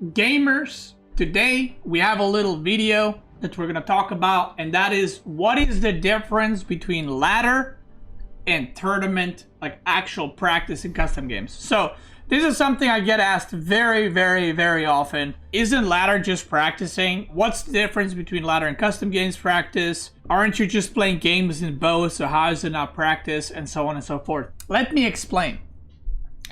Gamers, today we have a little video that we're gonna talk about, and that is what is the difference between ladder and tournament, like actual practice in custom games. So this is something I get asked very often. Isn't ladder just practicing? What's the difference between ladder and custom games practice? Aren't you just playing games in both, so how is it not practice, and so on and so forth? Let me explain.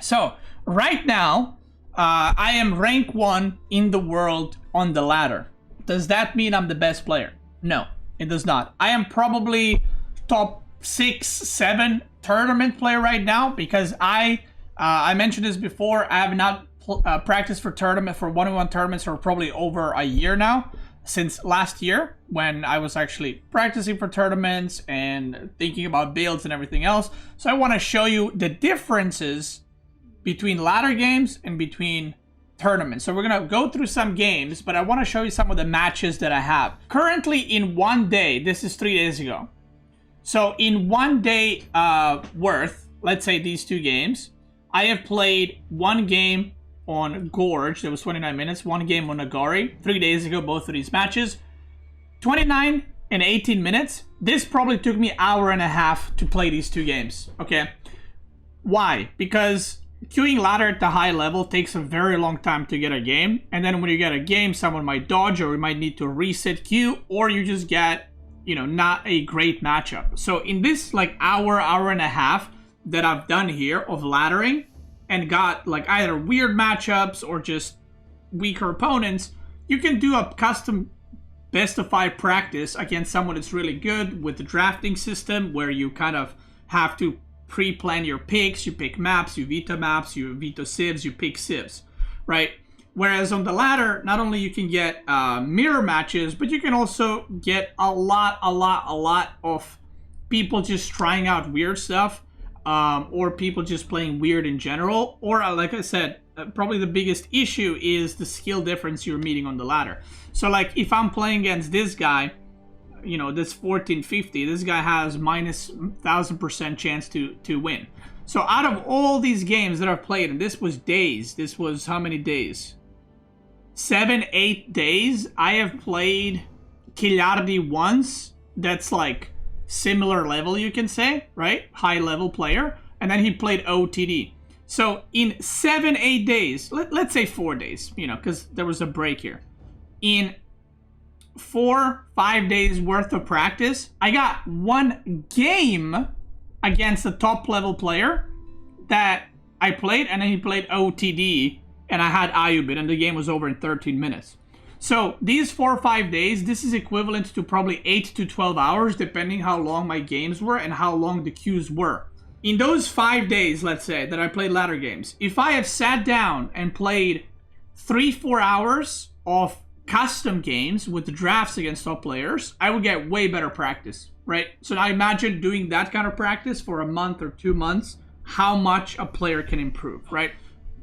So right now I am rank 1 in the world on the ladder. Does that mean I'm the best player? No, it does not. I am probably top 6, 7 tournament player right now because I mentioned this before. I have not practiced for one-on-one tournaments for probably over a year now, since last year when I was actually practicing for tournaments and thinking about builds and everything else. So I want to show you the differences between ladder games and between tournaments. So we're gonna go through some games, but I want to show you some of the matches that I have. Currently in one day, this is 3 days ago. So in 1 day worth, let's say these 2 games, I have played 1 game on Gorge, that was 29 minutes, 1 game on Nagari, 3 days ago, both of these matches. 29 and 18 minutes. This probably took me an hour and a half to play these 2 games, okay? Why? Because queuing ladder at the high level takes a very long time to get a game, and then when you get a game, someone might dodge, or you might need to reset queue, or you just get, you know, not a great matchup. So in this like hour and a half that I've done here of laddering and got like either weird matchups or just weaker opponents, you can do a custom best of 5 practice against someone that's really good with the drafting system where you kind of have to pre-plan your picks. You pick maps, you veto civs, you pick civs, right? Whereas on the ladder, not only you can get mirror matches, but you can also get a lot of people just trying out weird stuff, or people just playing weird in general. Or like I said, probably the biggest issue is the skill difference you're meeting on the ladder. So like if I'm playing against this guy, you know, this 1450, this guy has minus 1000% chance to win. So out of all these games that I've played, and this was days, this was how many days? 7, 8 days. I have played Killardi once. That's like similar level, you can say, right? High level player. And then he played OTD. So in 7, 8 days, let's say 4 days, you know, because there was a break here. In 4, 5 days worth of practice, I got 1 game against a top level player that I played, and then he played OTD, and I had Ayubit, and the game was over in 13 minutes. So these 4 or 5 days, this is equivalent to probably 8 to 12 hours, depending how long my games were and how long the queues were. In those 5 days, let's say, that I played ladder games, if I have sat down and played 3-4 hours of custom games with the drafts against top players, I would get way better practice, right? So now imagine doing that kind of practice for a month or 2 months, how much a player can improve, right?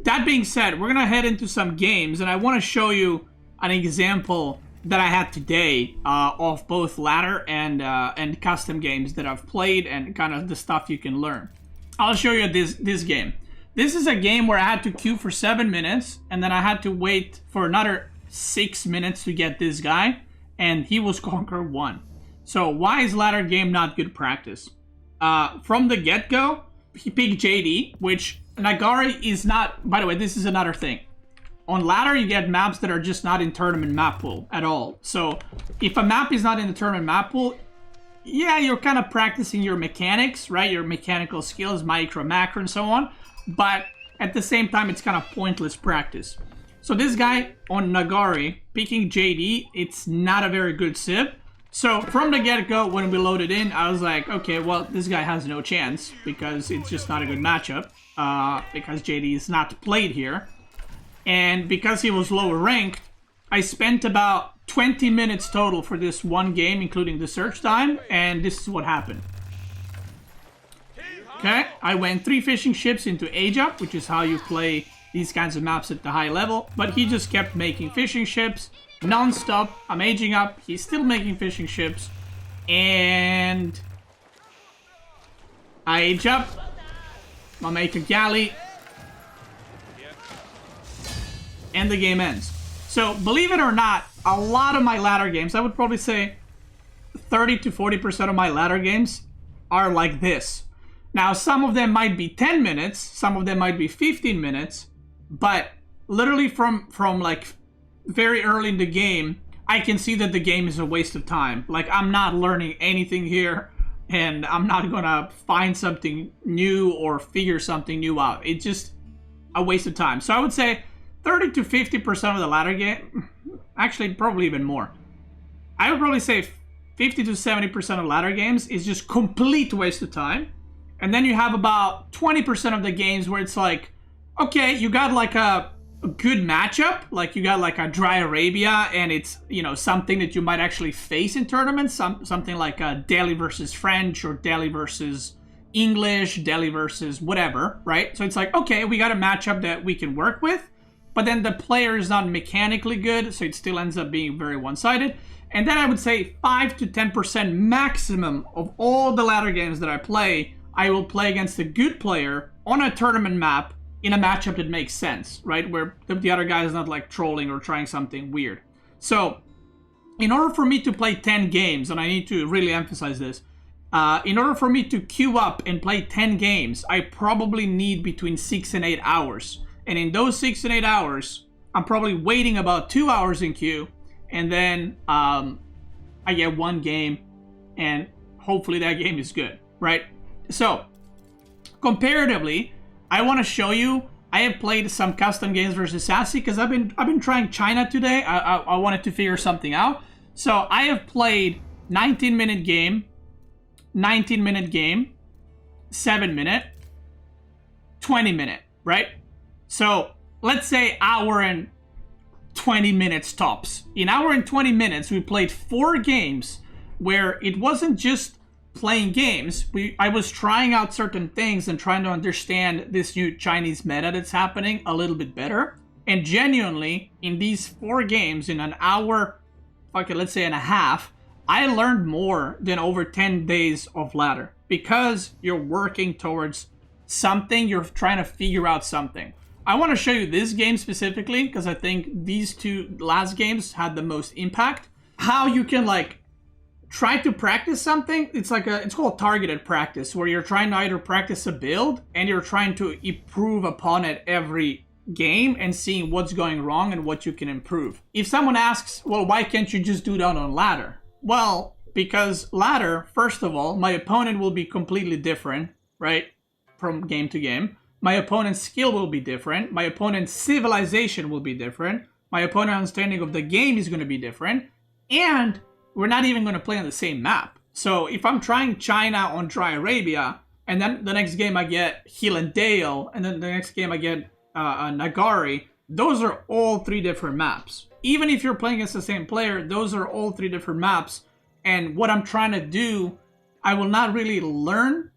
That being said, we're gonna head into some games, and I want to show you an example that I had today of both ladder and custom games that I've played and kind of the stuff you can learn. I'll show you this game. This is a game where I had to queue for 7 minutes, and then I had to wait for another 6 minutes to get this guy, and he was Conquer 1. So why is ladder game not good practice? From the get-go, he picked JD, which Nagari is not. By the way, this is another thing. On ladder, you get maps that are just not in tournament map pool at all. So if a map is not in the tournament map pool, yeah, you're kind of practicing your mechanics, right? Your mechanical skills, micro, macro, and so on. But at the same time, it's kind of pointless practice. So this guy on Nagari, picking JD, it's not a very good civ. So from the get-go, when we loaded in, I was like, okay, well, this guy has no chance because it's just not a good matchup, because JD is not played here. And because he was lower ranked, I spent about 20 minutes total for this 1 game, including the search time, and this is what happened. Okay, I went 3 fishing ships into age up, which is how you play these kinds of maps at the high level, but he just kept making fishing ships non-stop. I'm aging up, he's still making fishing ships, and I age up, I make a galley, and the game ends. So believe it or not, a lot of my ladder games, I would probably say 30 to 40% of my ladder games are like this. Now, some of them might be 10 minutes, some of them might be 15 minutes, but literally from like very early in the game, I can see that the game is a waste of time. Like, I'm not learning anything here, and I'm not gonna find something new or figure something new out. It's just a waste of time. So I would say 30 to 50% of the ladder game, actually probably even more. I would probably say 50 to 70% of ladder games is just complete waste of time. And then you have about 20% of the games where it's like, okay, you got like a good matchup, like you got like a Dry Arabia, and it's, you know, something that you might actually face in tournaments, something like a Delhi versus French or Delhi versus English, Delhi versus whatever, right? So it's like, okay, we got a matchup that we can work with, but then the player is not mechanically good, so it still ends up being very one-sided. And then I would say 5 to 10% maximum of all the ladder games that I play, I will play against a good player on a tournament map in a matchup that makes sense, right? Where the other guy is not like trolling or trying something weird. So in order for me to play 10 games, and I need to really emphasize this, in order for me to queue up and play 10 games, I probably need between 6 and 8 hours. And in those 6 and 8 hours, I'm probably waiting about 2 hours in queue, and then I get one game, and hopefully that game is good, right? So comparatively, I want to show you, I have played some custom games versus Sassy because I've been trying China today. I wanted to figure something out. So I have played 19-minute game, 19-minute game, 7-minute, 20-minute, right? So let's say hour and 20 minutes tops. In hour and 20 minutes, we played 4 games where it wasn't just playing games. I was trying out certain things and trying to understand this new Chinese meta that's happening a little bit better. And genuinely, in these 4 games, in an hour, okay, let's say and a half, I learned more than over 10 days of ladder. Because you're working towards something, you're trying to figure out something. I want to show you this game specifically, because I think these 2 last games had the most impact. How you can like try to practice something. It's called targeted practice, where you're trying to either practice a build and you're trying to improve upon it every game and seeing what's going wrong and what you can improve. If someone asks, well, why can't you just do that on ladder? Well, because ladder, first of all, my opponent will be completely different, right? From game to game. My opponent's skill will be different. My opponent's civilization will be different. My opponent's understanding of the game is going to be different. And we're not even going to play on the same map. So if I'm trying China on Dry Arabia, and then the next game I get Hill and Dale, and then the next game I get Nagari, those are all 3 different maps. Even if you're playing against the same player, those are all 3 different maps. And what I'm trying to do, I will not really learn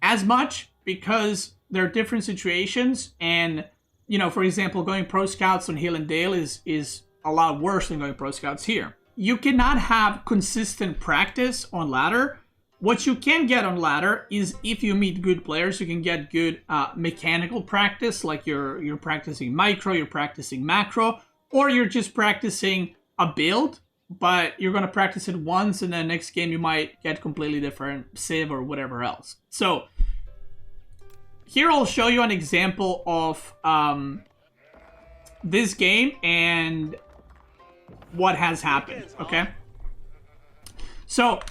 as much because there are different situations. And, you know, for example, going Pro Scouts on Hill and Dale is a lot worse than going Pro Scouts here. You cannot have consistent practice on ladder. What you can get on ladder is if you meet good players, you can get good mechanical practice, like you're practicing micro, you're practicing macro, or you're just practicing a build, but you're going to practice it once and then next game you might get completely different civ or whatever else. So here I'll show you an example of this game and what has happened, okay? So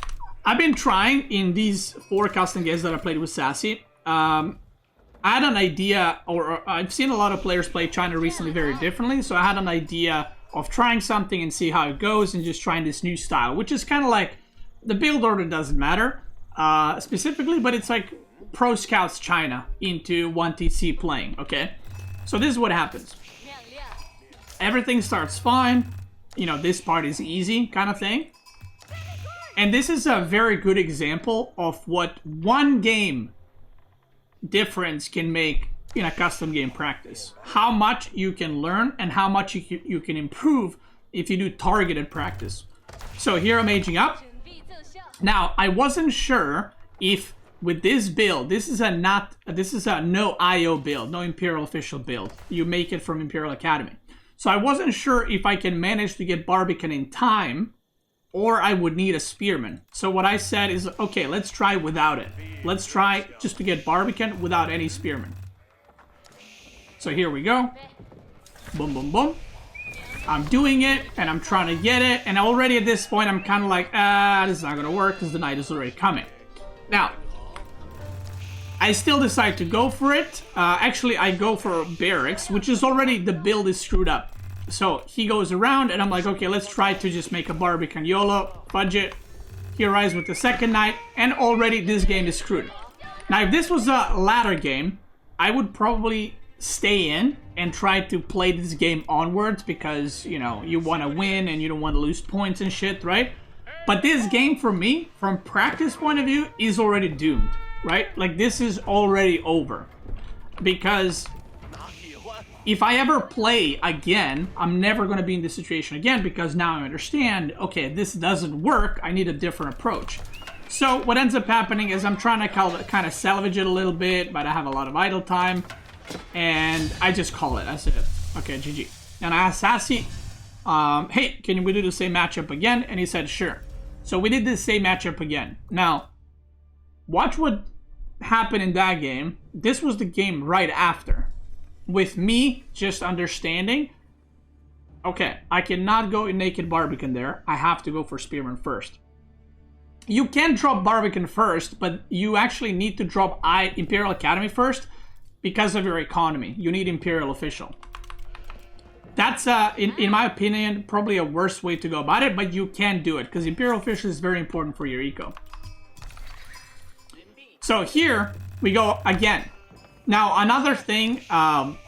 I've been trying in these 4 custom games that I played with Sassy. I had an idea, or I've seen a lot of players play China recently very differently, so I had an idea of trying something and see how it goes and just trying this new style, which is kind of like, the build order doesn't matter specifically, but it's like Pro Scouts China into 1TC playing, okay? So this is what happens. Everything starts fine. You know, this part is easy kind of thing. And this is a very good example of what 1 game difference can make in a custom game practice. How much you can learn and how much you can improve if you do targeted practice. So here I'm aging up. Now, I wasn't sure if with this build, this is a no IO build, no Imperial official build. You make it from Imperial Academy. So I wasn't sure if I can manage to get Barbican in time, or I would need a spearman. So what I said is, okay, let's try without it. Let's try just to get Barbican without any spearman. So here we go. Boom, boom, boom. I'm doing it, and I'm trying to get it, and already at this point, I'm kind of like, this is not gonna work, because the knight is already coming. Now, I still decide to go for it. Actually, I go for barracks, which is already, the build is screwed up. So he goes around, and I'm like, okay, let's try to just make a Barbican YOLO, budget. He arrives with the second knight, and already this game is screwed. Now, if this was a ladder game, I would probably stay in and try to play this game onwards because, you know, you want to win and you don't want to lose points and shit, right? But this game, for me, from practice point of view, is already doomed, right? Like, this is already over. Because if I ever play again, I'm never going to be in this situation again because now I understand, okay, this doesn't work, I need a different approach. So what ends up happening is I'm trying to kind of salvage it a little bit, but I have a lot of idle time, and I just call it. I said, okay, GG. And I asked Sassy, hey, can we do the same matchup again? And he said, sure. So we did the same matchup again. Now, watch what happened in that game. This was the game right after. With me just understanding, okay, I cannot go in naked Barbican there. I have to go for Spearman first. You can drop Barbican first, but you actually need to drop Imperial Academy first because of your economy. You need Imperial Official. That's, in my opinion, probably a worse way to go about it, but you can do it because Imperial Official is very important for your eco. So here we go again. Now, another thing that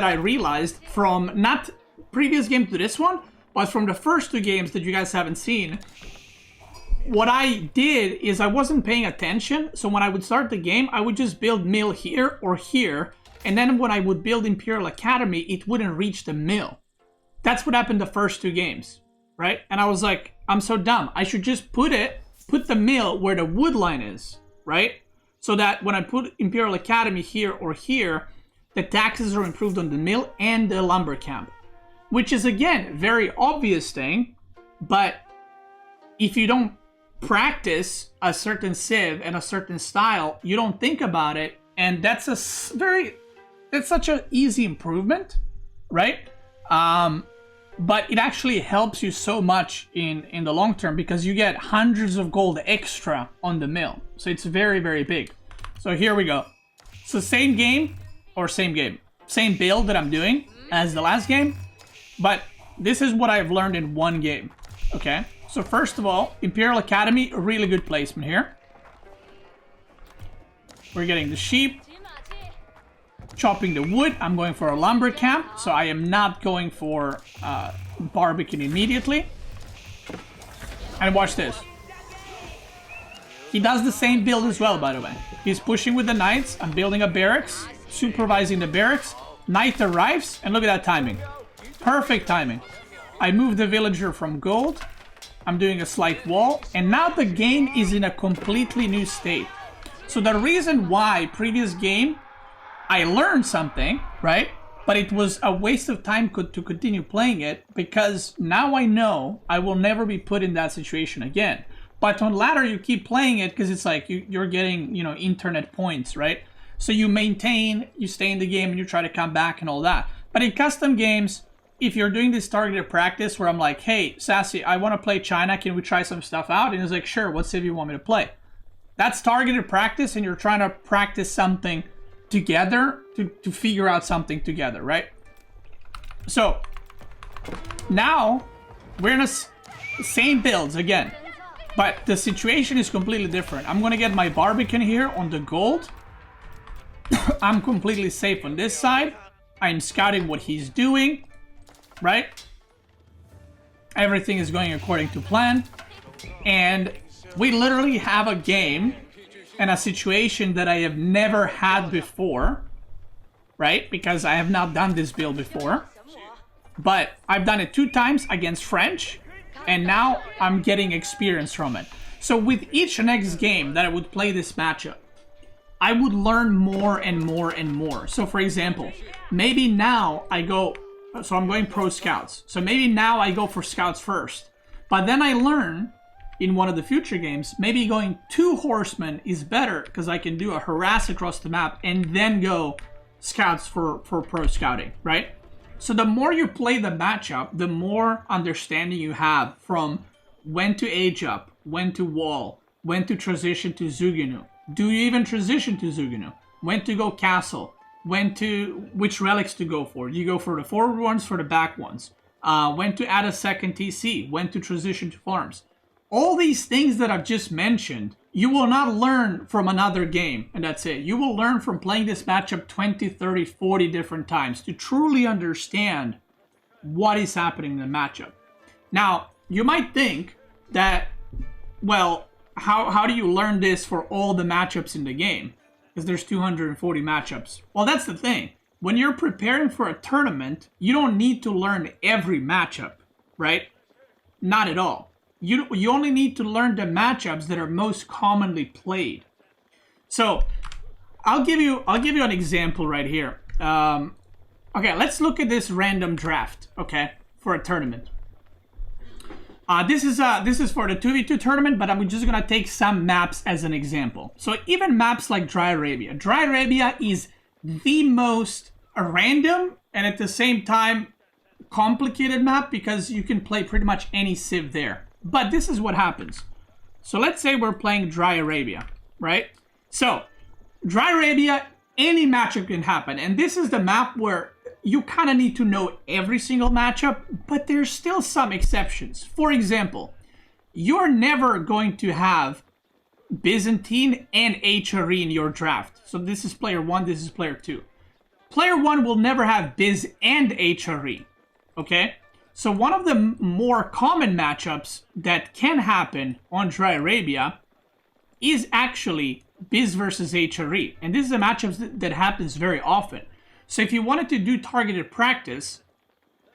I realized from not previous game to this one, but from the first two games that you guys haven't seen, what I did is I wasn't paying attention. So when I would start the game, I would just build mill here or here. And then when I would build Imperial Academy, it wouldn't reach the mill. That's what happened the first two games, right? And I was like, I'm so dumb. I should just put the mill where the wood line is. Right? So that when I put Imperial Academy here or here, the taxes are improved on the mill and the lumber camp. Which is, again, very obvious thing, but if you don't practice a certain civ and a certain style, you don't think about it, and that's such an easy improvement, right? But it actually helps you so much in the long term because you get hundreds of gold extra on the mill. So it's very, very big. So here we go. So same game, same build that I'm doing as the last game. But this is what I've learned in one game. Okay? So first of all, Imperial Academy, a really good placement here. We're getting the sheep. Chopping the wood, I'm going for a lumber camp, so I am not going for Barbican immediately. And watch this. He does the same build as well, by the way. He's pushing with the knights. I'm building a barracks, supervising the barracks. Knight arrives, and look at that timing. Perfect timing. I moved the villager from gold. I'm doing a slight wall, and now the game is in a completely new state. So the reason why previous game I learned something, right? But it was a waste of time to continue playing it because now I know I will never be put in that situation again. But on ladder, you keep playing it because it's like you're getting, you know, internet points, right? So you maintain, you stay in the game, and you try to come back and all that. But in custom games, if you're doing this targeted practice where I'm like, hey, Sassy, I want to play China. Can we try some stuff out? And he's like, sure, what civ you want me to play? That's targeted practice, and you're trying to practice something together to figure out something together, right? So now we're in the same builds again, but the situation is completely different. I'm gonna get my Barbican here on the gold. I'm completely safe on this side. I'm scouting what he's doing, right? Everything is going according to plan, and we literally have a game and a situation that I have never had before, right? Because I have not done this build before. But I've done it 2 times against French, and now I'm getting experience from it. So with each next game that I would play this matchup, I would learn more and more and more. So for example, maybe now I go, so I'm going pro scouts. So maybe now I go for scouts first. But then I learn in one of the future games, maybe going 2 horsemen is better because I can do a harass across the map and then go scouts for pro scouting, right? So the more you play the matchup, the more understanding you have from when to age up, when to wall, when to transition to Zuginu. Do you even transition to Zuginu? When to go castle? Which relics to go for? You go for the forward ones, for the back ones. When to add a second TC? When to transition to farms? All these things that I've just mentioned, you will not learn from another game, and that's it. You will learn from playing this matchup 20, 30, 40 different times to truly understand what is happening in the matchup. Now, you might think that, well, how do you learn this for all the matchups in the game? Because there's 240 matchups. Well, that's the thing. When you're preparing for a tournament, you don't need to learn every matchup, right? Not at all. You only need to learn the matchups that are most commonly played. So I'll give you an example right here. Okay, let's look at this random draft. Okay, for a tournament. This is for the 2v2 tournament, but I'm just gonna take some maps as an example. So even maps like Dry Arabia. Dry Arabia is the most random and at the same time complicated map because you can play pretty much any civ there. But this is what happens. So let's say we're playing Dry Arabia, right? So Dry Arabia, any matchup can happen. And this is the map where you kind of need to know every single matchup, but there's still some exceptions. For example, you're never going to have Byzantine and HRE in your draft. So this is player 1, this is player 2. Player 1 will never have Biz and HRE, okay? So one of the more common matchups that can happen on Dry Arabia is actually Biz versus HRE. And this is a matchup that happens very often. So if you wanted to do targeted practice,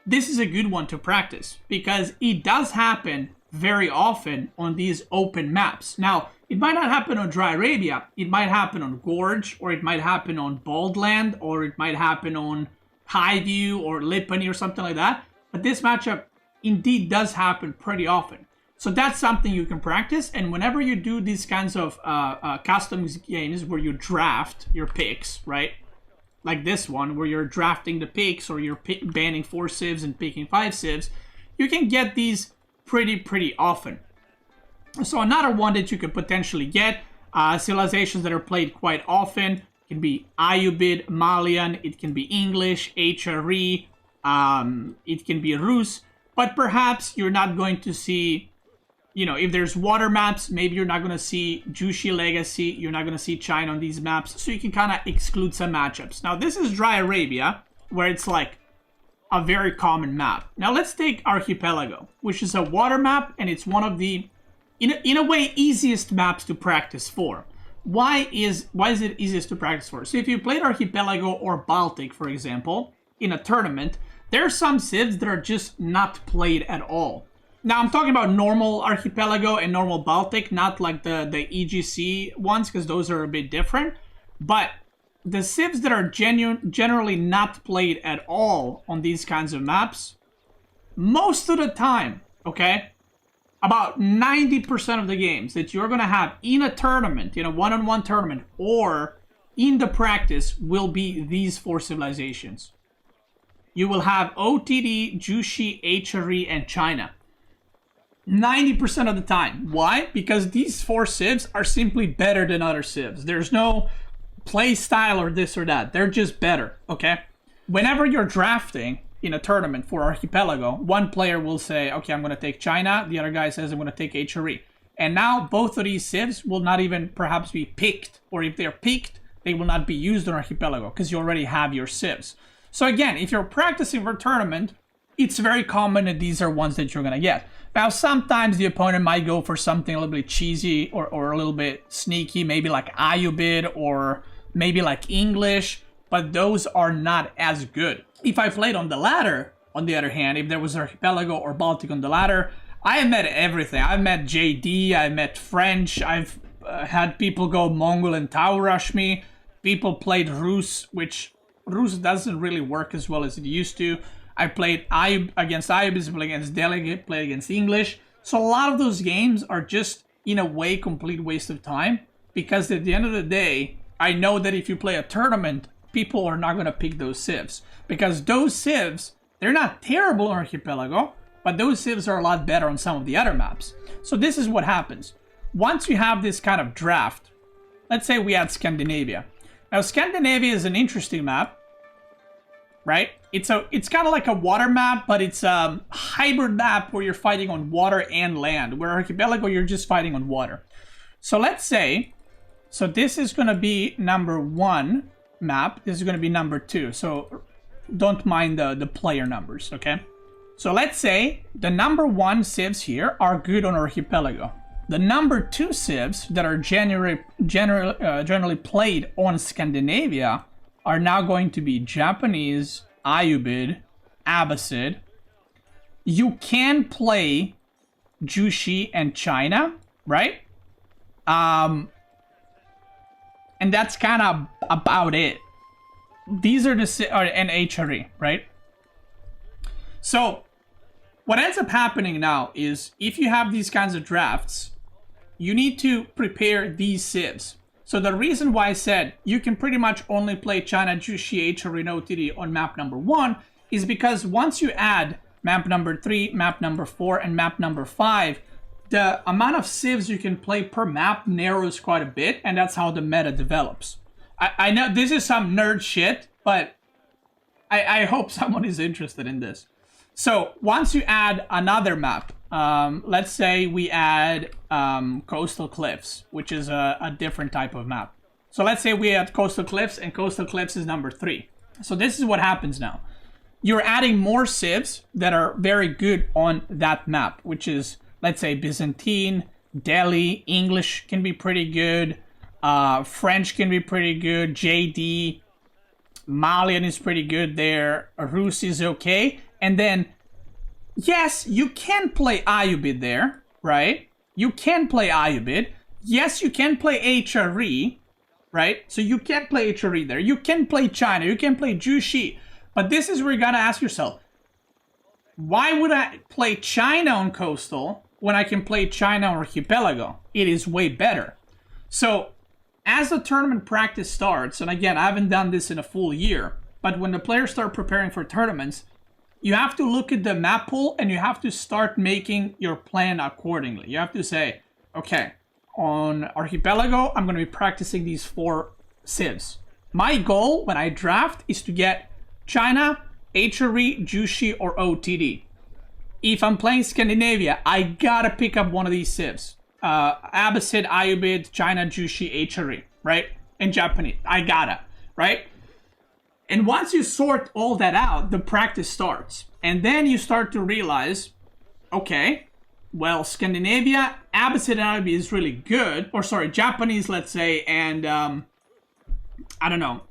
this is a good one to practice because it does happen very often on these open maps. Now, it might not happen on Dry Arabia. It might happen on Gorge, or it might happen on Baldland, or it might happen on Highview or Lipany or something like that. But this matchup indeed does happen pretty often. So that's something you can practice. And whenever you do these kinds of custom games where you draft your picks, right? Like this one, where you're drafting the picks or you're banning 4 civs and picking 5 civs, you can get these pretty often. So another one that you could potentially get, civilizations that are played quite often, can be Ayubid, Malian, it can be English, HRE, it can be Rus, but perhaps you're not going to see, you know, if there's water maps, maybe you're not going to see Jushi Legacy, you're not going to see China on these maps, so you can kind of exclude some matchups. Now, this is Dry Arabia, where it's like a very common map. Now, let's take Archipelago, which is a water map, and it's one of the, in a way, easiest maps to practice for. Why is it easiest to practice for? So if you played Archipelago or Baltic, for example, in a tournament, there are some civs that are just not played at all. Now, I'm talking about normal Archipelago and normal Baltic, not like the EGC ones, because those are a bit different. But the civs that are generally not played at all on these kinds of maps, most of the time, okay, about 90% of the games that you're going to have in a tournament, in a one-on-one tournament, or in the practice, will be these 4 civilizations. You will have OTD, Jushi, HRE, and China. 90% of the time. Why? Because these 4 civs are simply better than other civs. There's no play style or this or that. They're just better, okay? Whenever you're drafting in a tournament for Archipelago, one player will say, okay, I'm going to take China. The other guy says, I'm going to take HRE. And now both of these civs will not even perhaps be picked. Or if they're picked, they will not be used on Archipelago because you already have your civs. So again, if you're practicing for a tournament, it's very common that these are ones that you're going to get. Now, sometimes the opponent might go for something a little bit cheesy or a little bit sneaky, maybe like Ayubid or maybe like English, but those are not as good. If I played on the ladder, on the other hand, if there was Archipelago or Baltic on the ladder, I have met everything. I've met JD, I've met French, I've had people go Mongol and Tau rush me. People played Rus, which Rus doesn't really work as well as it used to. I played against Ayubis, played against Delegate, played against English. So a lot of those games are just, in a way, complete waste of time. Because at the end of the day, I know that if you play a tournament, people are not going to pick those civs. Because those civs, they're not terrible on Archipelago, but those civs are a lot better on some of the other maps. So this is what happens. Once you have this kind of draft, let's say we had Scandinavia. Now Scandinavia is an interesting map, right? It's kind of like a water map, but it's a hybrid map where you're fighting on water and land. Where Archipelago, you're just fighting on water. So let's say, so this is going to be number 1 map. This is going to be number 2. So don't mind the player numbers, okay? So let's say the number 1 civs here are good on Archipelago. The number 2 civs that are generally played on Scandinavia are now going to be Japanese, Ayubid, Abbasid. You can play Jushi and China, right? And that's kind of about it. These are the and HRE, right? So what ends up happening now is if you have these kinds of drafts, you need to prepare these civs. So the reason why I said you can pretty much only play China, Jushi, HRE, and OTD on map number 1 is because once you add map number 3, map number 4, and map number 5, the amount of civs you can play per map narrows quite a bit, and that's how the meta develops. I know this is some nerd shit, but I hope someone is interested in this. So once you add another map, let's say we add Coastal Cliffs, which is a different type of map. So let's say we add Coastal Cliffs, and Coastal Cliffs is number 3. So this is what happens now. You're adding more civs that are very good on that map, which is, let's say, Byzantine, Delhi, English can be pretty good, French can be pretty good, JD, Malian is pretty good there, Rus is okay, and then, yes, you can play Ayubid there, right? You can play Ayubid. Yes, you can play HRE, right? So you can play HRE there. You can play China, you can play Jushi, but this is where you gotta ask yourself, why would I play China on Coastal when I can play China on Archipelago? It is way better. So as the tournament practice starts, and again, I haven't done this in a full year, but when the players start preparing for tournaments, you have to look at the map pool and you have to start making your plan accordingly. You have to say, okay, on Archipelago, I'm going to be practicing these 4 civs. My goal when I draft is to get China, HRE, Jushi, or OTD. If I'm playing Scandinavia, I gotta pick up one of these civs. Abbasid, Ayubid, China, Jushi, HRE, right? And Japanese. I gotta, right? And once you sort all that out, the practice starts. And then you start to realize, okay, well, Scandinavia, Abbasid and Ayubid is really good. Or sorry, Japanese, let's say, and I don't know.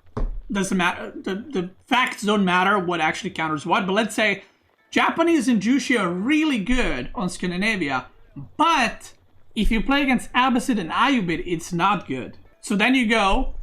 Doesn't matter. The facts don't matter what actually counters what. But let's say Japanese and Jushi are really good on Scandinavia. But if you play against Abbasid and Ayubid, it's not good. So then you go,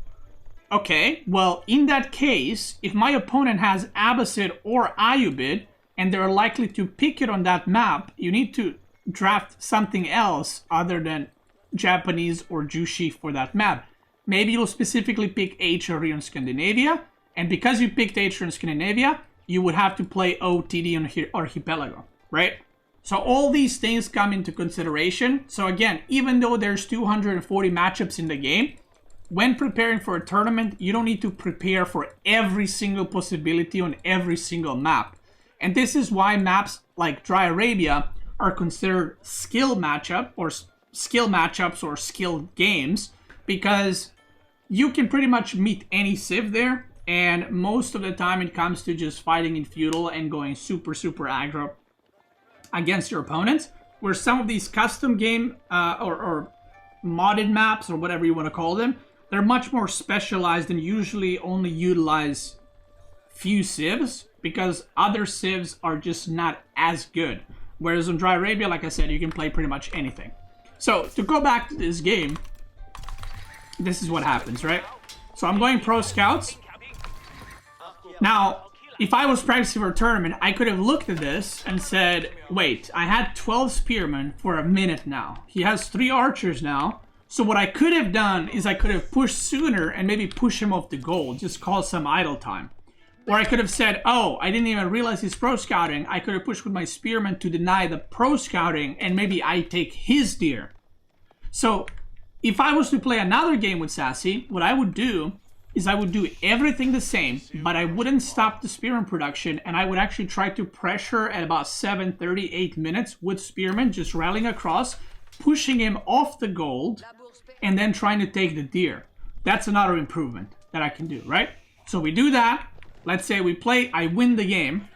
okay, well, in that case, if my opponent has Abbasid or Ayubid, and they're likely to pick it on that map, you need to draft something else other than Japanese or Jushi for that map. Maybe you'll specifically pick HRE on Scandinavia, and because you picked HRE on Scandinavia, you would have to play OTD on Archipelago, right? So all these things come into consideration. So again, even though there's 240 matchups in the game, when preparing for a tournament, you don't need to prepare for every single possibility on every single map. And this is why maps like Dry Arabia are considered skill matchups or skill games, because you can pretty much meet any civ there, and most of the time it comes to just fighting in feudal and going super aggro against your opponents, where some of these custom game or modded maps or whatever you want to call them, they're much more specialized and usually only utilize few civs because other civs are just not as good. Whereas on Dry Arabia, like I said, you can play pretty much anything. So to go back to this game, this is what happens, right? So I'm going Pro Scouts. Now, if I was practicing for a tournament, I could have looked at this and said, wait, I had 12 spearmen for a minute now. He has 3 archers now. So what I could have done is I could have pushed sooner and maybe push him off the goal, just cause some idle time. Or I could have said, oh, I didn't even realize he's pro scouting. I could have pushed with my spearmen to deny the pro scouting and maybe I take his deer. So if I was to play another game with Sassy, what I would do is I would do everything the same, but I wouldn't stop the spearman production, and I would actually try to pressure at about 7:38 minutes with spearman, just rallying across, pushing him off the gold, and then trying to take the deer. That's another improvement that I can do, right? So we do that. Let's say we play, I win the game.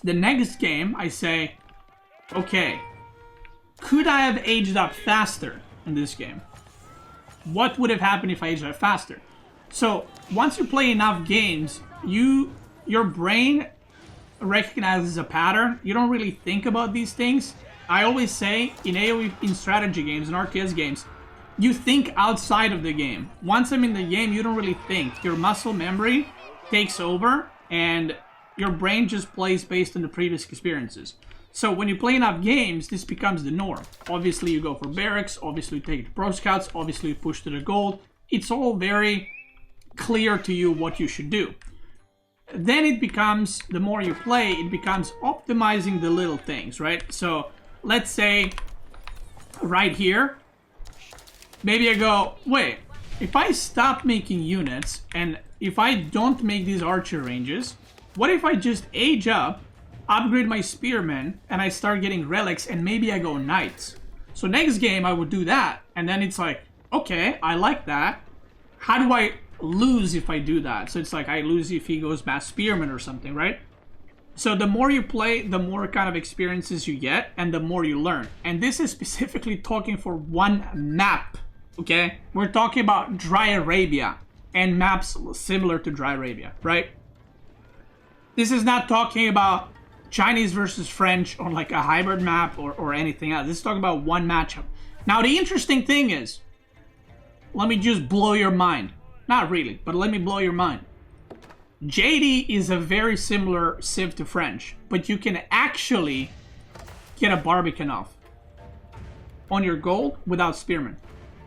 The next game, I say, okay, could I have aged up faster in this game? What would have happened if I aged up faster? So once you play enough games, your brain recognizes a pattern. You don't really think about these things. I always say in AoE, in strategy games, in RTS games, you think outside of the game. Once I'm in the game, you don't really think. Your muscle memory takes over and your brain just plays based on the previous experiences. So when you play enough games, this becomes the norm. Obviously you go for barracks, obviously you take the pro scouts, obviously you push to the gold. It's all very clear to you what you should do. Then it becomes, the more you play, it becomes optimizing the little things, right? So let's say right here, maybe I go, wait, if I stop making units and if I don't make these archer ranges, what if I just age up, upgrade my spearmen, and I start getting relics and maybe I go knights? So next game I would do that, and then it's like, okay, I like that. How do I lose if I do that? So it's like I lose if he goes mass spearman or something, right? So the more you play, the more kind of experiences you get and the more you learn. And this is specifically talking for one map, okay? We're talking about Dry Arabia and maps similar to Dry Arabia, right? This is not talking about Chinese versus French or like a hybrid map or anything else. This is talking about one matchup. Now the interesting thing is, let me just blow your mind. Not really, but let me blow your mind. JD is a very similar civ to French, but you can actually get a Barbican off on your gold without spearmen.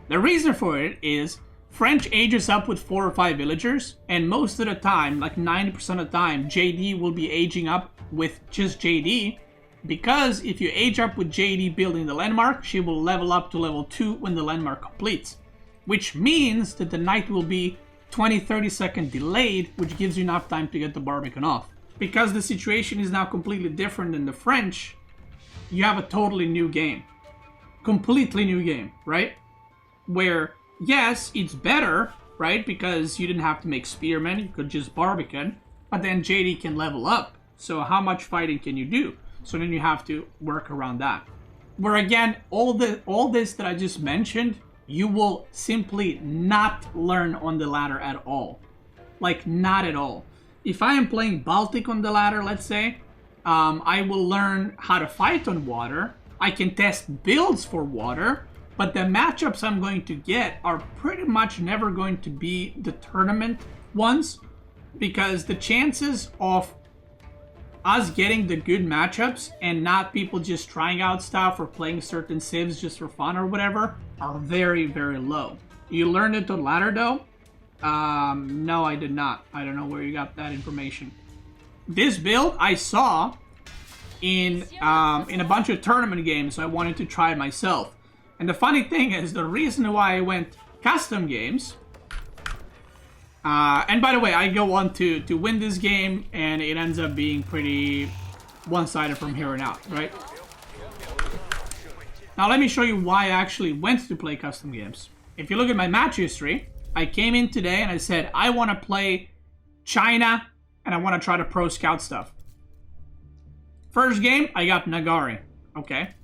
The reason for it is French ages up with 4 or 5 villagers, and most of the time, like 90% of the time, JD will be aging up with just JD, because if you age up with JD building the landmark, she will level up to level 2 when the landmark completes. Which means that the knight will be 20-30 second delayed, which gives you enough time to get the Barbican off. Because the situation is now completely different than the French, you have a totally new game. Completely new game, right? Where, yes, it's better, right? Because you didn't have to make spearmen, you could just Barbican, but then JD can level up. So how much fighting can you do? So then you have to work around that. Where again, all this that I just mentioned, you will simply not learn on the ladder at all. Like, not at all. If I am playing Baltic on the ladder, let's say, I will learn how to fight on water. I can test builds for water, but the matchups I'm going to get are pretty much never going to be the tournament ones, because the chances of us getting the good matchups and not people just trying out stuff or playing certain civs just for fun or whatever are very, very low. You learned it on ladder though? No, I did not. I don't know where you got that information. This build I saw in a bunch of tournament games, so I wanted to try it myself. And the funny thing is, the reason why I went custom games, and by the way, I go on to win this game, and it ends up being pretty one-sided from here on out, right? Now let me show you why I actually went to play custom games. If you look at my match history, I came in today and I said, I want to play China, and I want to try to pro scout stuff. First game, I got Nagari, okay?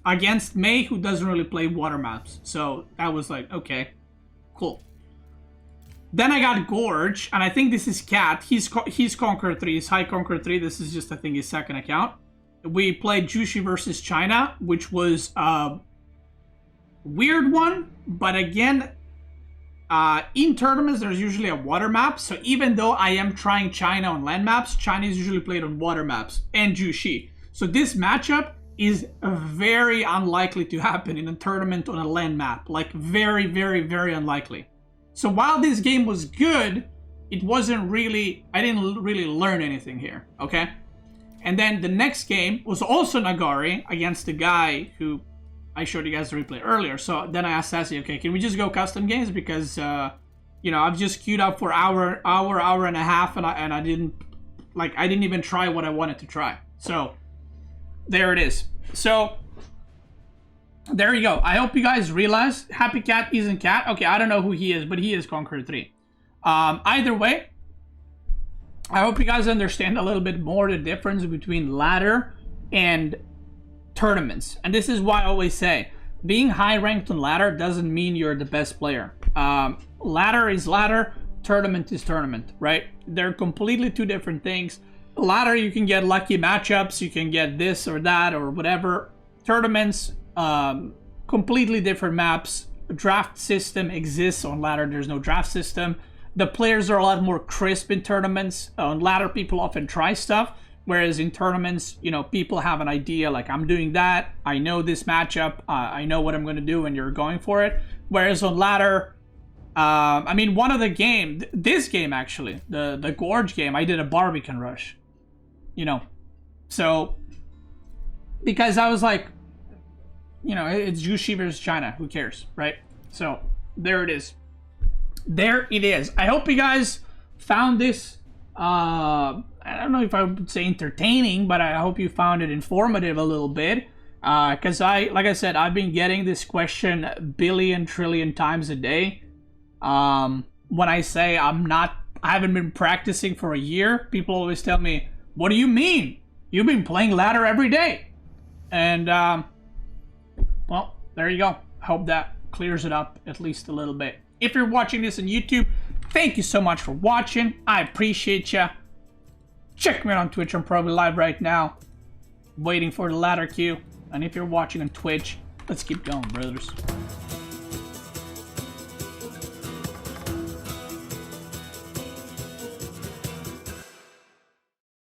Against May, who doesn't really play water maps. So that was like, okay, cool. Then I got Gorge, and I think this is Cat. He's Conqueror 3, he's High Conqueror 3. This is just, I think, his second account. We played Jushi versus China, which was a weird one. But again, In tournaments, there's usually a water map. So even though I am trying China on land maps, China is usually played on water maps and Jushi. So this matchup is very unlikely to happen in a tournament on a land map. Like very, very, very unlikely. So while this game was good, it wasn't really, I didn't really learn anything here, okay? And then the next game was also Nagari against the guy who I showed you guys the replay earlier. So then I asked Sassy, okay, can we just go custom games? Because, you know, I've just queued up for hour and a half, and I didn't even try what I wanted to try. So there it is. So there you go. I hope you guys realize Happy Cat isn't Cat. Okay, I don't know who he is, but he is Conqueror 3. Either way, I hope you guys understand a little bit more the difference between ladder and tournaments. And this is why I always say, being high ranked on ladder doesn't mean you're the best player. Ladder is ladder, tournament is tournament, right? They're completely two different things. Ladder, you can get lucky matchups, you can get this or that or whatever. Tournaments, completely different maps. Draft system exists on ladder, there's no draft system. The players are a lot more crisp in tournaments. On ladder, people often try stuff. Whereas in tournaments, you know, people have an idea, like, I'm doing that, I know this matchup, I know what I'm going to do, and you're going for it. Whereas on ladder, I mean, one of the game, this game actually, the Gorge game, I did a Barbican rush. You know, so, because I was like, you know, it's Jushi versus China, who cares, right? So, there it is. There it is. I hope you guys found this, I don't know if I would say entertaining, but I hope you found it informative a little bit. Because like I said, I've been getting this question a billion, trillion times a day. When I say I haven't been practicing for a year, people always tell me, what do you mean? You've been playing ladder every day. And, well, there you go. I hope that clears it up at least a little bit. If you're watching this on YouTube, thank you so much for watching. I appreciate ya. Check me out on Twitch. I'm probably live right now, waiting for the ladder queue. And if you're watching on Twitch, let's keep going, brothers.